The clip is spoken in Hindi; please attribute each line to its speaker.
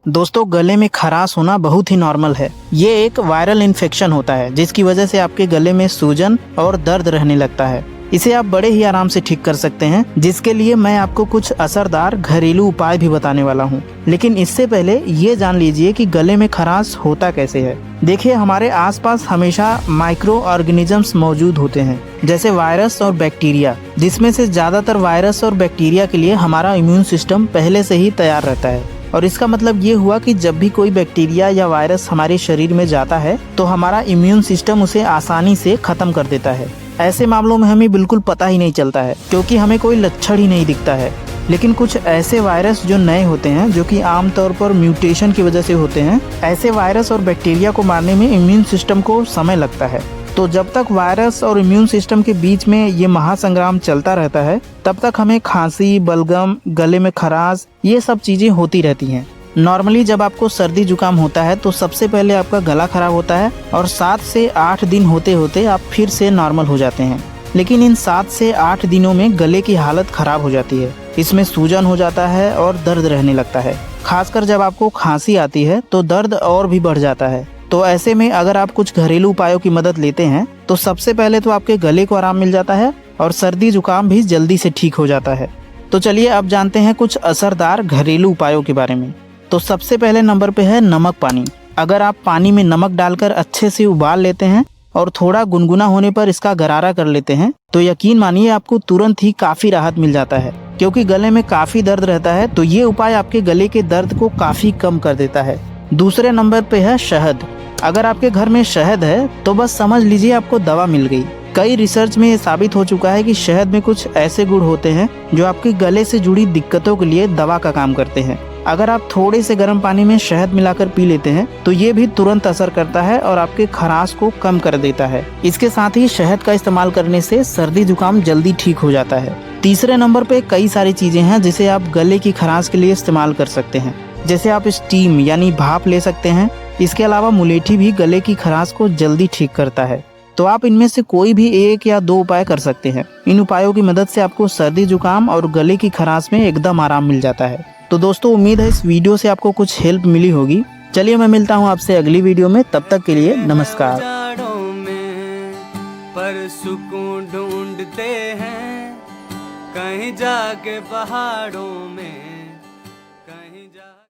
Speaker 1: दोस्तों, गले में खराश होना बहुत ही नॉर्मल है। ये एक वायरल इन्फेक्शन होता है जिसकी वजह से आपके गले में सूजन और दर्द रहने लगता है। इसे आप बड़े ही आराम से ठीक कर सकते हैं, जिसके लिए मैं आपको कुछ असरदार घरेलू उपाय भी बताने वाला हूँ। लेकिन इससे पहले ये जान लीजिए कि गले में खराश होता कैसे है। देखिए, हमारे आसपास हमेशा माइक्रो ऑर्गेनिजम्स मौजूद होते हैं, जैसे वायरस और बैक्टीरिया, जिसमें से ज्यादातर वायरस और बैक्टीरिया के लिए हमारा इम्यून सिस्टम पहले से ही तैयार रहता है। और इसका मतलब ये हुआ कि जब भी कोई बैक्टीरिया या वायरस हमारे शरीर में जाता है तो हमारा इम्यून सिस्टम उसे आसानी से खत्म कर देता है। ऐसे मामलों में हमें बिल्कुल पता ही नहीं चलता है, क्योंकि हमें कोई लक्षण ही नहीं दिखता है। लेकिन कुछ ऐसे वायरस जो नए होते हैं, जो कि आमतौर पर म्यूटेशन की वजह से होते हैं, ऐसे वायरस और बैक्टीरिया को मारने में इम्यून सिस्टम को समय लगता है। तो जब तक वायरस और इम्यून सिस्टम के बीच में ये महासंग्राम चलता रहता है, तब तक हमें खांसी, बलगम, गले में खराश, ये सब चीजें होती रहती हैं। नॉर्मली जब आपको सर्दी जुकाम होता है तो सबसे पहले आपका गला खराब होता है और 7 से 8 दिन होते होते आप फिर से नॉर्मल हो जाते हैं। लेकिन इन 7 से 8 दिनों में गले की हालत खराब हो जाती है। इसमें सूजन हो जाता है और दर्द रहने लगता है। खासकर जब आपको खांसी आती है तो दर्द और भी बढ़ जाता है। तो ऐसे में अगर आप कुछ घरेलू उपायों की मदद लेते हैं तो सबसे पहले तो आपके गले को आराम मिल जाता है और सर्दी जुकाम भी जल्दी से ठीक हो जाता है। तो चलिए अब जानते हैं कुछ असरदार घरेलू उपायों के बारे में। तो सबसे पहले नंबर पे है नमक पानी। अगर आप पानी में नमक डालकर अच्छे से उबाल लेते हैं और थोड़ा गुनगुना होने पर इसका गरारा कर लेते हैं तो यकीन मानिए आपको तुरंत ही काफी राहत मिल जाता है। क्योंकि गले में काफी दर्द रहता है तो ये उपाय आपके गले के दर्द को काफी कम कर देता है। दूसरे नंबर पे है शहद। अगर आपके घर में शहद है तो बस समझ लीजिए आपको दवा मिल गई। कई रिसर्च में ये साबित हो चुका है कि शहद में कुछ ऐसे गुण होते हैं जो आपके गले से जुड़ी दिक्कतों के लिए दवा का काम करते हैं। अगर आप थोड़े से गर्म पानी में शहद मिलाकर पी लेते हैं तो ये भी तुरंत असर करता है और आपके खराश को कम कर देता है। इसके साथ ही शहद का इस्तेमाल करने से सर्दी जुकाम जल्दी ठीक हो जाता है। तीसरे नंबर पे कई सारी चीजें हैं जिसे आप गले की खराश के लिए इस्तेमाल कर सकते हैं। जैसे आप स्टीम यानी भाप ले सकते हैं। इसके अलावा मुलेठी भी गले की खराश को जल्दी ठीक करता है। तो आप इनमें से कोई भी 1 या 2 उपाय कर सकते हैं। इन उपायों की मदद से आपको सर्दी जुकाम और गले की खराश में एकदम आराम मिल जाता है। तो दोस्तों, उम्मीद है इस वीडियो से आपको कुछ हेल्प मिली होगी। चलिए मैं मिलता हूँ आपसे अगली वीडियो में, तब तक के लिए नमस्कार।
Speaker 2: पर सुकून ढूंढते हैं कहीं जाके पहाड़ों में।